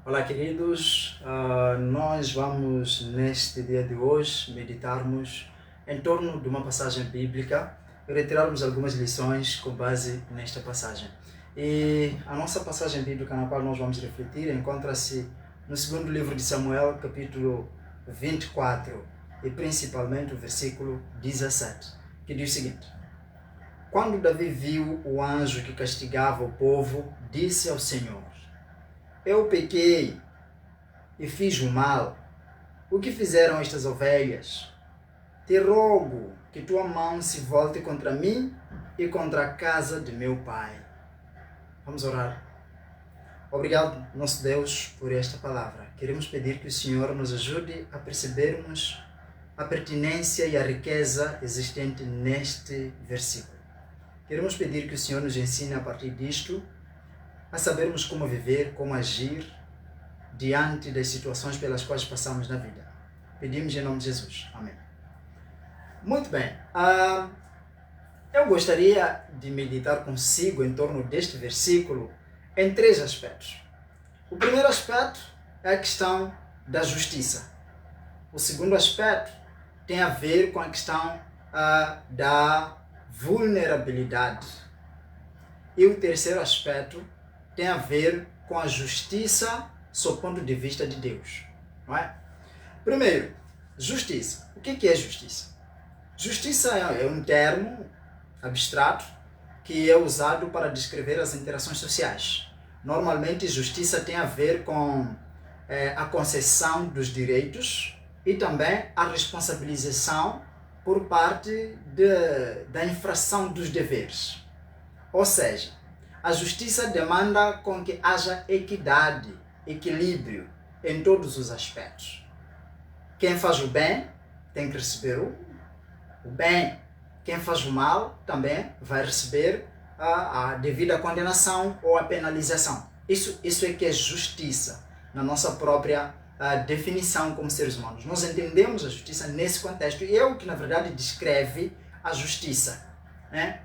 Olá, queridos. Nós vamos, neste dia de hoje, meditarmos em torno de uma passagem bíblica e retirarmos algumas lições com base nesta passagem. E a nossa passagem bíblica na qual nós vamos refletir encontra-se no segundo livro de Samuel, capítulo 24, e principalmente o versículo 17, que diz o seguinte: Quando Davi viu o anjo que castigava o povo, disse ao Senhor: Eu pequei e fiz o mal. O que fizeram estas ovelhas? Te rogo que tua mão se volte contra mim e contra a casa de meu pai. Vamos orar. Obrigado, nosso Deus, por esta palavra. Queremos pedir que o Senhor nos ajude a percebermos a pertinência e a riqueza existente neste versículo. Queremos pedir que o Senhor nos ensine a partir disto a sabermos como viver, como agir diante das situações pelas quais passamos na vida. Pedimos em nome de Jesus. Amém. Muito bem. Eu gostaria de meditar consigo em torno deste versículo em três aspectos. O primeiro aspecto é a questão da justiça. O segundo aspecto tem a ver com a questão da vulnerabilidade. E o terceiro aspecto tem a ver com a justiça sob o ponto de vista de Deus. Não é? Primeiro, justiça. O que é justiça? Justiça é um termo abstrato que é usado para descrever as interações sociais. Normalmente, justiça tem a ver com a concessão dos direitos e também a responsabilização por parte da infração dos deveres. Ou seja, a justiça demanda com que haja equidade, equilíbrio em todos os aspectos. Quem faz o bem tem que receber o bem. Quem faz o mal também vai receber a devida condenação ou a penalização. Isso é que é justiça, na nossa própria definição como seres humanos. Nós entendemos a justiça nesse contexto e é o que, na verdade, descreve a justiça. Né?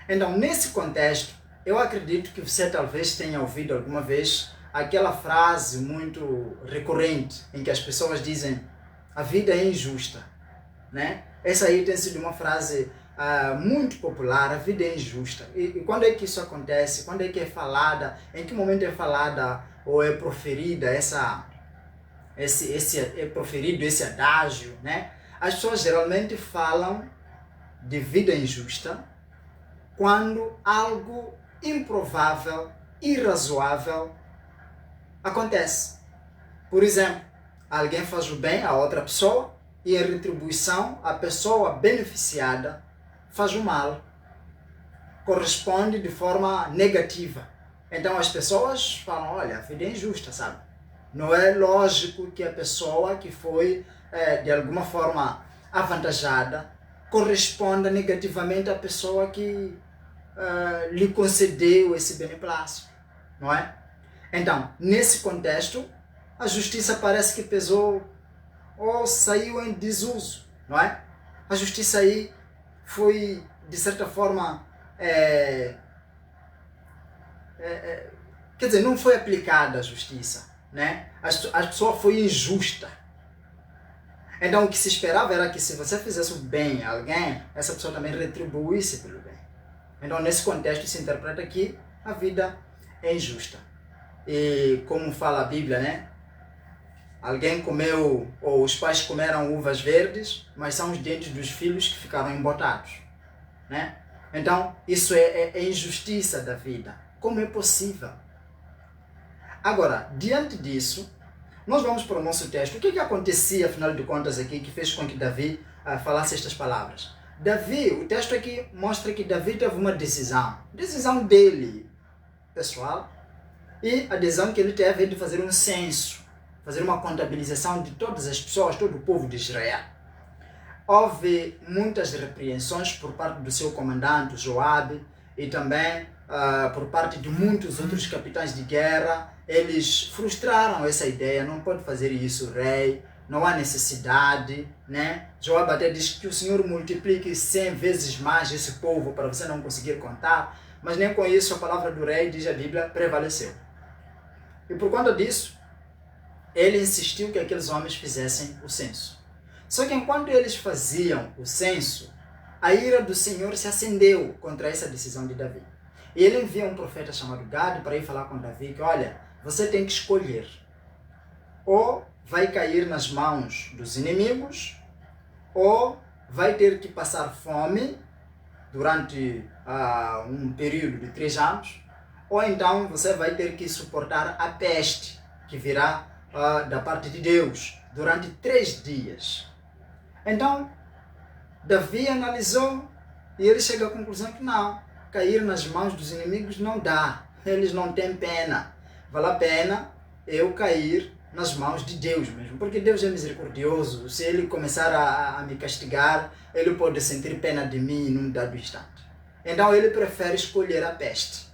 Então, nesse contexto, eu acredito que você talvez tenha ouvido alguma vez aquela frase muito recorrente em que as pessoas dizem: a vida é injusta. Né? Essa aí tem sido uma frase muito popular: a vida é injusta. E quando é que isso acontece? Quando é que é falada? Em que momento é falada ou é proferida é proferido esse adágio? Né? As pessoas geralmente falam de vida injusta quando algo improvável, irrazoável acontece. Por exemplo, alguém faz o bem a outra pessoa e, em retribuição, a pessoa beneficiada faz o mal. Corresponde de forma negativa. Então as pessoas falam: olha, a vida é injusta, sabe? Não é lógico que a pessoa que foi, de alguma forma, avantajada corresponda negativamente à pessoa que lhe concedeu esse beneplácito, não é? Então, nesse contexto, a justiça parece que pesou ou saiu em desuso, não é? A justiça aí foi, de certa forma, quer dizer, não foi aplicada a justiça, né? A pessoa foi injusta. Então, o que se esperava era que, se você fizesse o bem a alguém, essa pessoa também retribuísse pelo bem. Então, nesse contexto, se interpreta que a vida é injusta. E como fala a Bíblia, né? Alguém comeu, ou os pais comeram uvas verdes, mas são os dentes dos filhos que ficaram embotados. Né? Então, isso é injustiça da vida. Como é possível? Agora, diante disso, nós vamos para o nosso texto. O que acontecia, afinal de contas, aqui, que fez com que Davi falasse estas palavras? Davi, o texto aqui mostra que Davi teve uma decisão dele, pessoal, e a decisão que ele teve é de fazer um censo, fazer uma contabilização de todas as pessoas, todo o povo de Israel. Houve muitas repreensões por parte do seu comandante, Joabe, e também por parte de muitos outros capitães de guerra. Eles frustraram essa ideia: não pode fazer isso, rei, não há necessidade, né? Joabe até diz que o Senhor multiplique 100 vezes mais esse povo para você não conseguir contar, mas nem com isso a palavra do rei, diz a Bíblia, prevaleceu. E por conta disso, ele insistiu que aqueles homens fizessem o censo. Só que enquanto eles faziam o censo, a ira do Senhor se acendeu contra essa decisão de Davi. E ele envia um profeta chamado Gade para ir falar com Davi que, olha, você tem que escolher. Ou vai cair nas mãos dos inimigos, ou vai ter que passar fome durante um período de 3 anos, ou então você vai ter que suportar a peste que virá da parte de Deus durante 3 dias. Então, Davi analisou e ele chega à conclusão que não, cair nas mãos dos inimigos não dá, eles não têm pena, vale a pena eu cair nas mãos de Deus mesmo, porque Deus é misericordioso, se ele começar a me castigar, ele pode sentir pena de mim num dado instante. Então ele prefere escolher a peste.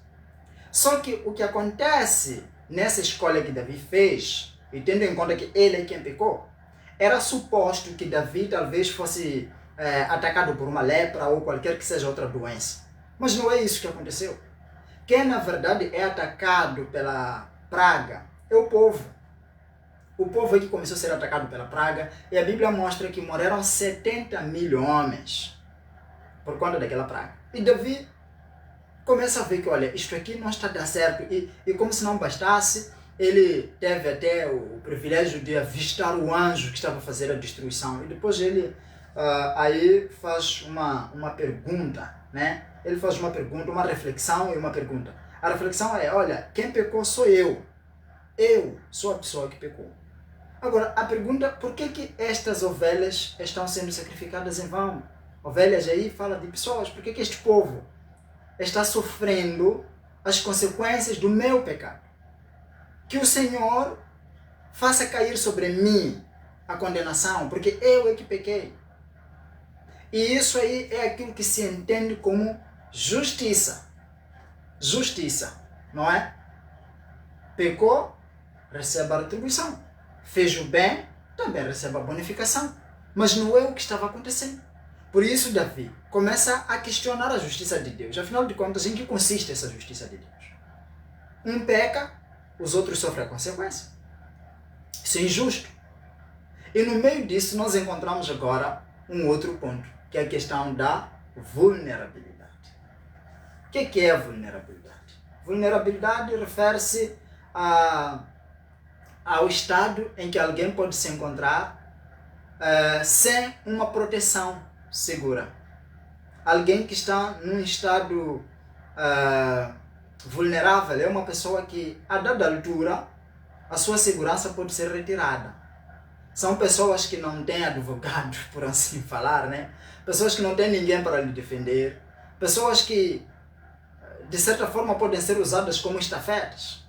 Só que o que acontece nessa escolha que Davi fez, e tendo em conta que ele é quem pecou, era suposto que Davi talvez fosse atacado por uma lepra ou qualquer que seja outra doença. Mas não é isso que aconteceu. Quem na verdade é atacado pela praga é o povo. O povo é que começou a ser atacado pela praga e a Bíblia mostra que morreram 70.000 homens por conta daquela praga. E Davi começa a ver que, olha, isto aqui não está dando certo. E como se não bastasse, ele teve até o privilégio de avistar o anjo que estava a fazer a destruição. E depois ele aí faz uma pergunta, né? Ele faz uma pergunta, uma reflexão e uma pergunta. A reflexão é, olha, quem pecou sou eu. Eu sou a pessoa que pecou. Agora, a pergunta, por que estas ovelhas estão sendo sacrificadas em vão? Ovelhas aí fala de pessoas. Por que este povo está sofrendo as consequências do meu pecado? Que o Senhor faça cair sobre mim a condenação, porque eu é que pequei. E isso aí é aquilo que se entende como justiça. Justiça, não é? Pecou, recebe a retribuição. Fez o bem, também recebe a bonificação. Mas não é o que estava acontecendo. Por isso Davi começa a questionar a justiça de Deus. Afinal de contas, em que consiste essa justiça de Deus? Um peca, os outros sofrem a consequência. Isso é injusto. E no meio disso nós encontramos agora um outro ponto, que é a questão da vulnerabilidade. O que é a vulnerabilidade? Vulnerabilidade refere-se ao estado em que alguém pode se encontrar sem uma proteção segura. Alguém que está num estado vulnerável é uma pessoa que, a dada altura, a sua segurança pode ser retirada. São pessoas que não têm advogado, por assim falar, né? Pessoas que não têm ninguém para lhe defender. Pessoas que, de certa forma, podem ser usadas como estafetas.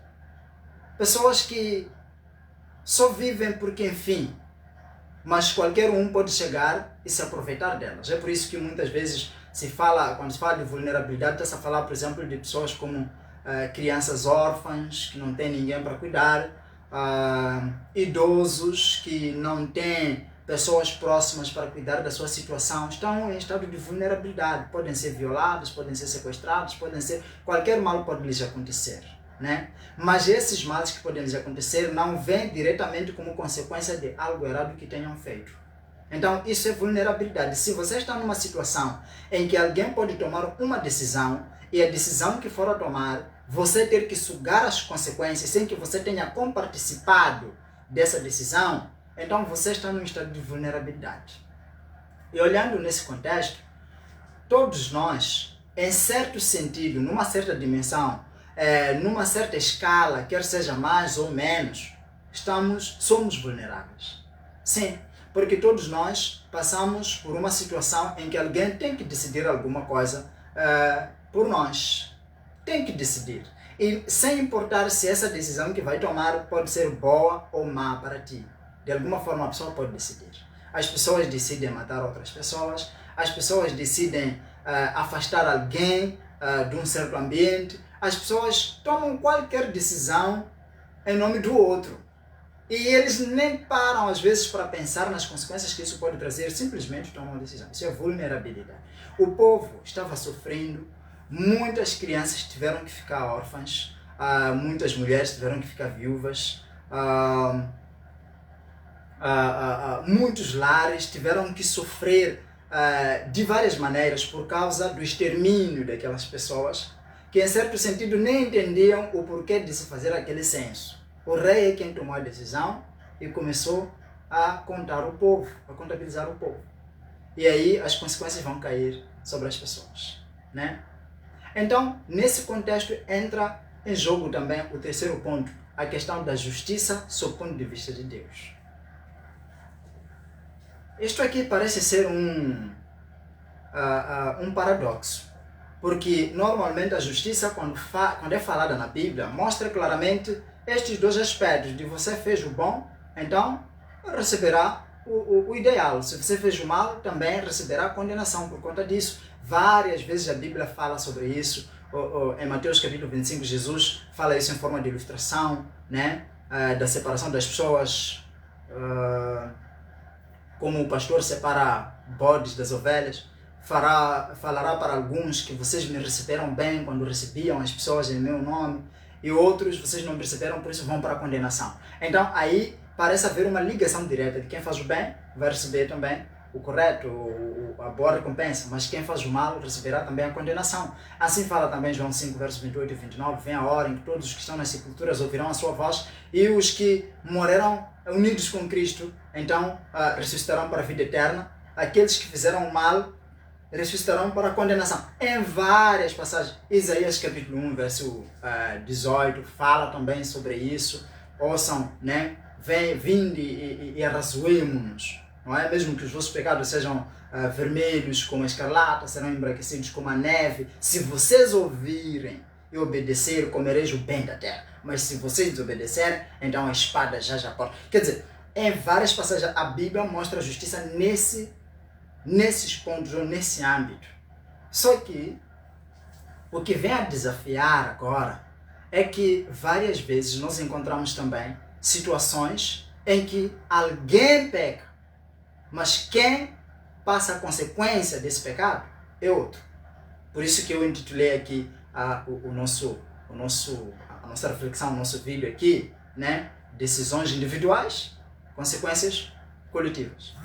Pessoas que só vivem porque, enfim, mas qualquer um pode chegar e se aproveitar delas. É por isso que muitas vezes quando se fala de vulnerabilidade, está-se a falar, por exemplo, de pessoas como crianças órfãs, que não têm ninguém para cuidar, idosos que não têm pessoas próximas para cuidar da sua situação, estão em estado de vulnerabilidade. Podem ser violados, podem ser sequestrados, qualquer mal pode lhes acontecer, né? Mas esses males que podem lhes acontecer não vêm diretamente como consequência de algo errado que tenham feito. Então, isso é vulnerabilidade. Se você está numa situação em que alguém pode tomar uma decisão e a decisão que for a tomar, você ter que sugar as consequências sem que você tenha comparticipado dessa decisão, então você está num estado de vulnerabilidade. E olhando nesse contexto, todos nós, em certo sentido, numa certa dimensão, numa certa escala, quer seja mais ou menos, somos vulneráveis. Sim, porque todos nós passamos por uma situação em que alguém tem que decidir alguma coisa por nós. Tem que decidir. E sem importar se essa decisão que vai tomar pode ser boa ou má para ti. De alguma forma a pessoa pode decidir. As pessoas decidem matar outras pessoas, as pessoas decidem afastar alguém de um certo ambiente, as pessoas tomam qualquer decisão em nome do outro. E eles nem param às vezes para pensar nas consequências que isso pode trazer, simplesmente tomam uma decisão. Isso é vulnerabilidade. O povo estava sofrendo, muitas crianças tiveram que ficar órfãs, muitas mulheres tiveram que ficar viúvas, muitos lares tiveram que sofrer de várias maneiras por causa do extermínio daquelas pessoas que, em certo sentido, nem entendiam o porquê de se fazer aquele censo. O rei é quem tomou a decisão e começou a contar o povo, a contabilizar o povo. E aí as consequências vão cair sobre as pessoas, né? Então, nesse contexto, entra em jogo também o terceiro ponto, a questão da justiça sob o ponto de vista de Deus. Isto aqui parece ser um paradoxo, porque normalmente a justiça, quando é falada na Bíblia, mostra claramente estes dois aspectos, de você fez o bom, então receberá o ideal. Se você fez o mal, também receberá condenação por conta disso. Várias vezes a Bíblia fala sobre isso. Em Mateus capítulo 25, Jesus fala isso em forma de ilustração, né? Da separação das pessoas, como o pastor separa bodes das ovelhas. Falará para alguns que vocês me receberam bem quando recebiam as pessoas em meu nome, e outros vocês não me receberam, por isso vão para a condenação. Então aí parece haver uma ligação direta de quem faz o bem vai receber também o correto, a boa recompensa, mas quem faz o mal receberá também a condenação. Assim fala também João 5, versos 28 e 29, vem a hora em que todos os que estão nas sepulturas ouvirão a sua voz, e os que morreram unidos com Cristo, então ressuscitarão para a vida eterna. Aqueles que fizeram o mal ressuscitarão para a condenação. Em várias passagens, Isaías capítulo 1, verso 18, fala também sobre isso. Ouçam, né? Vinde e arrazoemos-nos, não é? Mesmo que os vossos pecados sejam vermelhos como a escarlata, serão embranquecidos como a neve. Se vocês ouvirem e obedecerem, comereis o bem da terra. Mas se vocês desobedecerem, então a espada jaz à porta. Quer dizer, em várias passagens a Bíblia mostra a justiça nesses pontos ou nesse âmbito. Só que o que vem a desafiar agora é que várias vezes nós encontramos também situações em que alguém peca, mas quem passa a consequência desse pecado é outro. Por isso que eu intitulei aqui a nossa reflexão, o nosso vídeo aqui, né? Decisões individuais, consequências coletivas.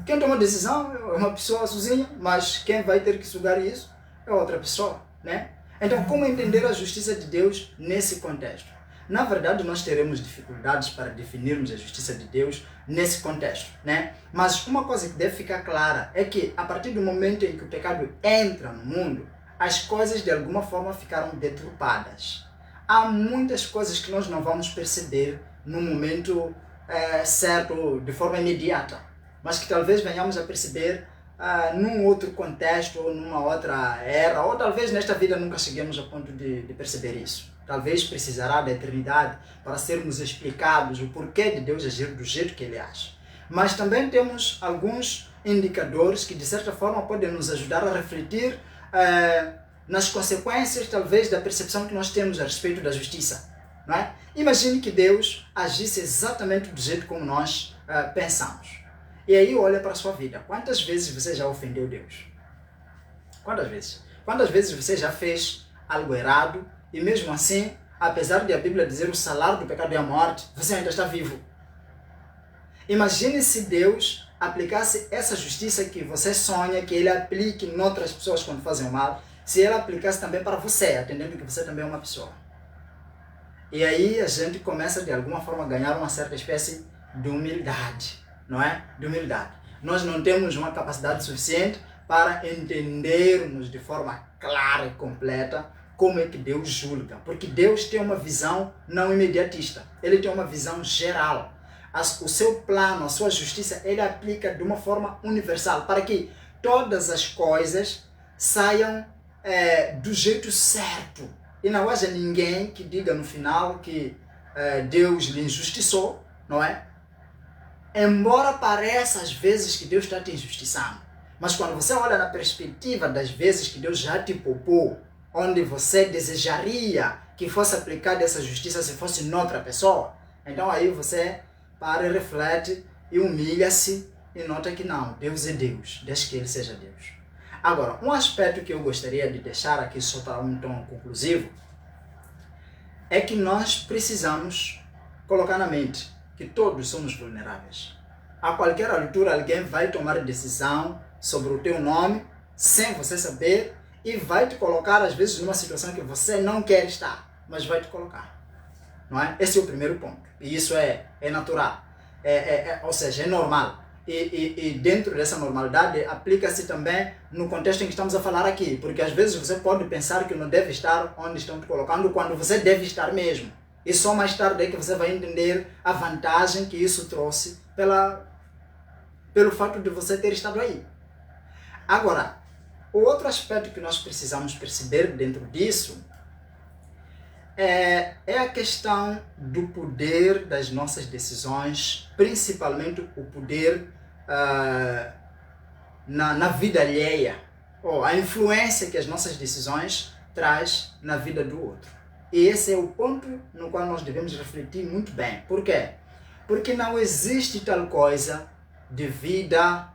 Quem toma a decisão é uma pessoa sozinha, mas quem vai ter que sugar isso é outra pessoa, né? Então, como entender a justiça de Deus nesse contexto? Na verdade, nós teremos dificuldades para definirmos a justiça de Deus nesse contexto, né? Mas uma coisa que deve ficar clara é que, a partir do momento em que o pecado entra no mundo, as coisas de alguma forma ficaram deturpadas. Há muitas coisas que nós não vamos perceber no momento certo, de forma imediata, mas que talvez venhamos a perceber num outro contexto, ou numa outra era, ou talvez nesta vida nunca cheguemos a ponto de perceber isso. Talvez precisará da eternidade para sermos explicados o porquê de Deus agir do jeito que Ele age. Mas também temos alguns indicadores que, de certa forma, podem nos ajudar a refletir nas consequências, talvez, da percepção que nós temos a respeito da justiça. Não é? Imagine que Deus agisse exatamente do jeito como nós pensamos. E aí olha para a sua vida. Quantas vezes você já ofendeu Deus? Quantas vezes? Quantas vezes você já fez algo errado e mesmo assim, apesar de a Bíblia dizer o salário do pecado é a morte, você ainda está vivo? Imagine se Deus aplicasse essa justiça que você sonha que Ele aplique em outras pessoas quando fazem o mal, se Ele aplicasse também para você, atendendo que você também é uma pessoa. E aí a gente começa de alguma forma a ganhar uma certa espécie de humildade, não é? De humildade. Nós não temos uma capacidade suficiente para entendermos de forma clara e completa como é que Deus julga. Porque Deus tem uma visão não imediatista. Ele tem uma visão geral. O seu plano, a sua justiça, Ele aplica de uma forma universal para que todas as coisas saiam do jeito certo. E não haja ninguém que diga no final que Deus lhe injustiçou, não é? Embora pareça às vezes que Deus está te injustiçando, mas quando você olha na perspectiva das vezes que Deus já te poupou, onde você desejaria que fosse aplicada essa justiça se fosse noutra pessoa, então aí você para e reflete e humilha-se e nota que não, Deus é Deus, desde que Ele seja Deus. Agora, um aspecto que eu gostaria de deixar aqui só para um tom conclusivo é que nós precisamos colocar na mente que todos somos vulneráveis. A qualquer altura alguém vai tomar decisão sobre o teu nome, sem você saber, e vai te colocar às vezes numa situação que você não quer estar, mas vai te colocar. Não é? Esse é o primeiro ponto. E isso é natural. Ou seja, é normal. E dentro dessa normalidade, aplica-se também no contexto em que estamos a falar aqui. Porque às vezes você pode pensar que não deve estar onde estão te colocando, quando você deve estar mesmo. E só mais tarde é que você vai entender a vantagem que isso trouxe pelo fato de você ter estado aí. Agora, o outro aspecto que nós precisamos perceber dentro disso é a questão do poder das nossas decisões, principalmente o poder na vida alheia, ou a influência que as nossas decisões traz na vida do outro. E esse é o ponto no qual nós devemos refletir muito bem. Por quê? Porque não existe tal coisa de vida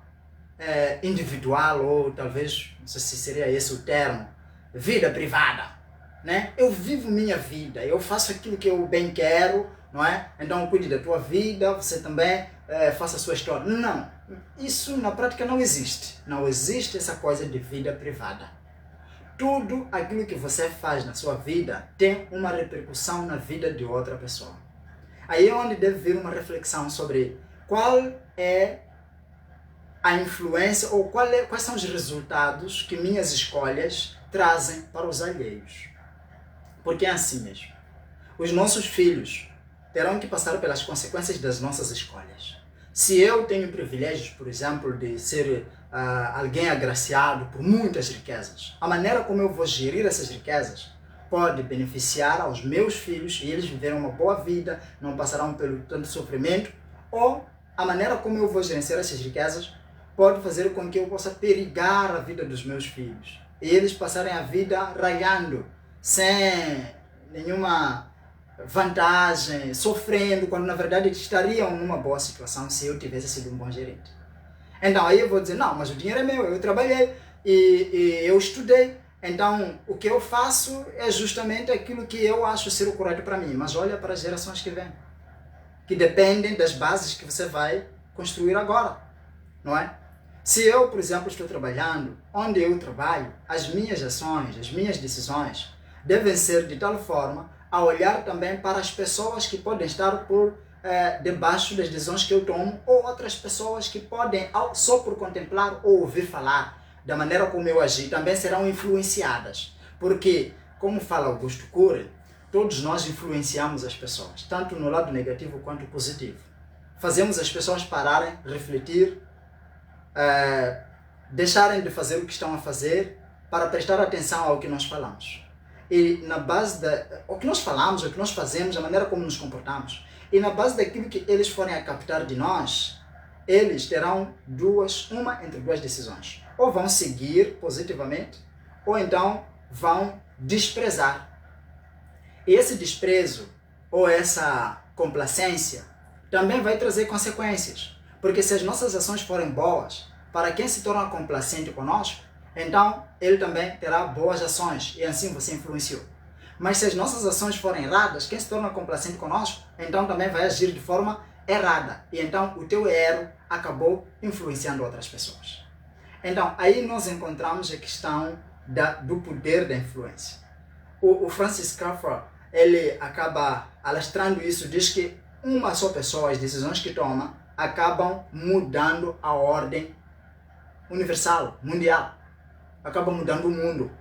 individual, ou talvez, não sei se seria esse o termo, vida privada. Né? Eu vivo minha vida, eu faço aquilo que eu bem quero, não é? Então cuide da tua vida, você também faça a sua história. Não, isso na prática não existe. Não existe essa coisa de vida privada. Tudo aquilo que você faz na sua vida tem uma repercussão na vida de outra pessoa. Aí é onde deve vir uma reflexão sobre qual é a influência ou quais são os resultados que minhas escolhas trazem para os alheios. Porque é assim mesmo. Os nossos filhos terão que passar pelas consequências das nossas escolhas. Se eu tenho privilégios, por exemplo, de ser alguém agraciado por muitas riquezas, a maneira como eu vou gerir essas riquezas pode beneficiar aos meus filhos e eles viverão uma boa vida, não passarão pelo tanto sofrimento, ou a maneira como eu vou gerenciar essas riquezas pode fazer com que eu possa perigar a vida dos meus filhos e eles passarem a vida raiando, sem nenhuma vantagem, sofrendo, quando na verdade estariam numa boa situação se eu tivesse sido um bom gerente. Então aí eu vou dizer, não, mas o dinheiro é meu, eu trabalhei e eu estudei, então o que eu faço é justamente aquilo que eu acho ser o correto para mim, mas olha para as gerações que vêm, que dependem das bases que você vai construir agora, não é? Se eu, por exemplo, estou trabalhando onde eu trabalho, as minhas ações, as minhas decisões devem ser de tal forma a olhar também para as pessoas que podem estar por debaixo das decisões que eu tomo, ou outras pessoas que podem, só por contemplar ou ouvir falar da maneira como eu agi, também serão influenciadas. Porque, como fala Augusto Cury, todos nós influenciamos as pessoas, tanto no lado negativo quanto positivo. Fazemos as pessoas pararem, refletir, deixarem de fazer o que estão a fazer para prestar atenção ao que nós falamos. E na base o que nós falamos, o que nós fazemos, a maneira como nos comportamos, e na base daquilo que eles forem a captar de nós, eles terão uma entre duas decisões. Ou vão seguir positivamente, ou então vão desprezar. E esse desprezo, ou essa complacência, também vai trazer consequências. Porque se as nossas ações forem boas, para quem se torna complacente conosco, então ele também terá boas ações e assim você influenciou. Mas se as nossas ações forem erradas, quem se torna complacente conosco, então também vai agir de forma errada. E então o teu erro acabou influenciando outras pessoas. Então aí nós encontramos a questão do poder da influência. O Francis Schaeffer, ele acaba alastrando isso, diz que uma só pessoa, as decisões que toma, acabam mudando a ordem universal, mundial. Acabam mudando o mundo.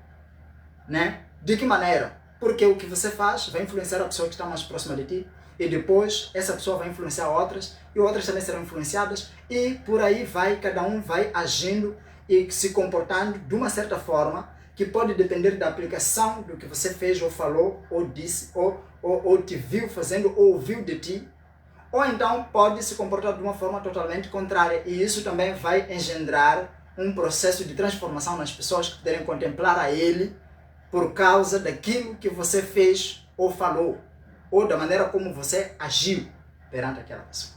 Né? De que maneira? Porque o que você faz vai influenciar a pessoa que está mais próxima de ti, e depois essa pessoa vai influenciar outras, e outras também serão influenciadas, e por aí vai, cada um vai agindo e se comportando de uma certa forma que pode depender da aplicação do que você fez, ou falou, ou disse, ou te viu fazendo, ou ouviu de ti, ou então pode se comportar de uma forma totalmente contrária, e isso também vai engendrar um processo de transformação nas pessoas que puderem contemplar a ele por causa daquilo que você fez ou falou, ou da maneira como você agiu perante aquela pessoa.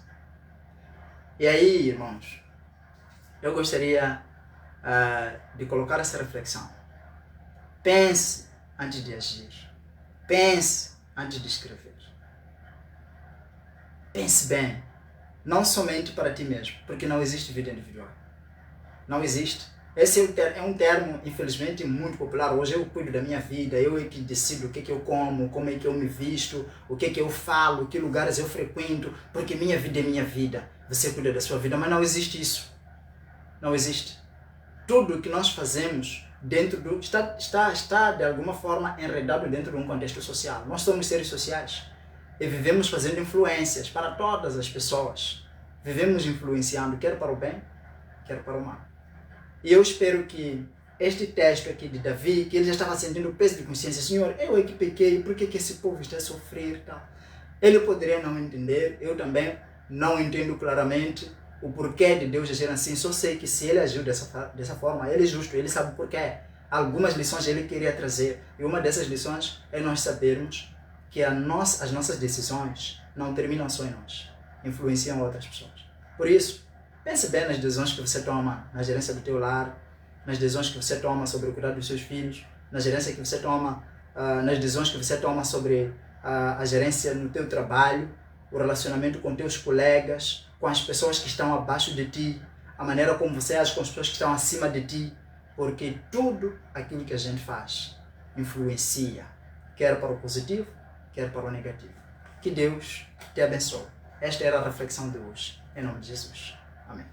E aí, irmãos, eu gostaria de colocar essa reflexão. Pense antes de agir. Pense antes de escrever. Pense bem. não somente para ti mesmo, porque não existe vida individual. Não existe. Esse é um termo, infelizmente, muito popular. Hoje eu cuido da minha vida, eu é que decido o que eu como, como é que eu me visto, o que eu falo, que lugares eu frequento, porque minha vida é minha vida. Você cuida da sua vida, mas não existe isso. Não existe. Tudo que nós fazemos dentro do está de alguma forma enredado dentro de um contexto social. Nós somos seres sociais e vivemos fazendo influências para todas as pessoas. Vivemos influenciando quer para o bem, quer para o mal. E eu espero que este texto aqui de Davi, que ele já estava sentindo o peso de consciência, Senhor, eu é que pequei, por que esse povo está a sofrer? Tal? Ele poderia não entender, eu também não entendo claramente o porquê de Deus agir assim, só sei que se ele agiu dessa forma, ele é justo, ele sabe o porquê. Algumas lições ele queria trazer, e uma dessas lições é nós sabermos que as nossas decisões não terminam só em nós, influenciam outras pessoas. Por isso, pense bem nas decisões que você toma na gerência do teu lar, nas decisões que você toma sobre o cuidado dos seus filhos, na gerência que você toma, nas decisões que você toma sobre a gerência no teu trabalho, o relacionamento com teus colegas, com as pessoas que estão abaixo de ti, a maneira como você age com as pessoas que estão acima de ti, porque tudo aquilo que a gente faz influencia, quer para o positivo, quer para o negativo. Que Deus te abençoe. Esta era a reflexão de hoje. Em nome de Jesus. Amém.